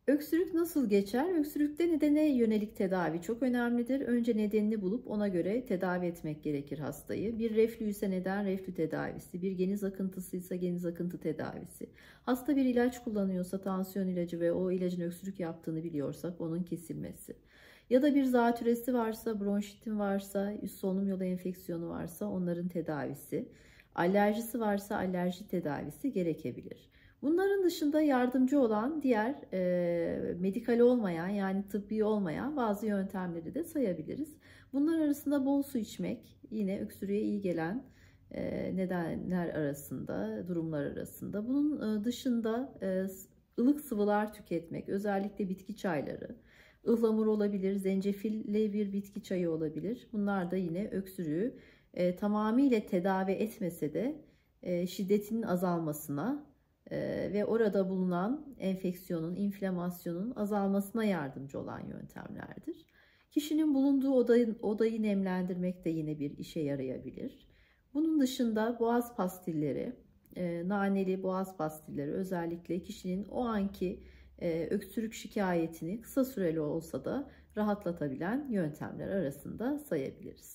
Öksürük nasıl geçer? Öksürükte nedene yönelik tedavi çok önemlidir. Önce nedenini bulup ona göre tedavi etmek gerekir hastayı. Bir reflü ise neden reflü tedavisi, bir geniz akıntısıysa geniz akıntı tedavisi. Hasta bir ilaç kullanıyorsa tansiyon ilacı ve o ilacın öksürük yaptığını biliyorsak onun kesilmesi. Ya da bir zatürresi varsa, bronşitin varsa, üst solunum yolu enfeksiyonu varsa onların tedavisi. Alerjisi varsa alerji tedavisi gerekebilir. Bunların dışında yardımcı olan diğer medikal olmayan yani tıbbi olmayan bazı yöntemleri de sayabiliriz. Bunlar arasında bol su içmek yine öksürüğe iyi gelen nedenler arasında, durumlar arasında. Bunun dışında ılık sıvılar tüketmek, özellikle bitki çayları, ıhlamur olabilir, zencefilli bir bitki çayı olabilir. Bunlar da yine öksürüğü tamamıyla tedavi etmese de şiddetinin azalmasına ve orada bulunan enfeksiyonun, inflamasyonun azalmasına yardımcı olan yöntemlerdir. Kişinin bulunduğu odayı nemlendirmek de yine bir işe yarayabilir. Bunun dışında boğaz pastilleri, naneli boğaz pastilleri özellikle kişinin o anki öksürük şikayetini kısa süreli olsa da rahatlatabilen yöntemler arasında sayabiliriz.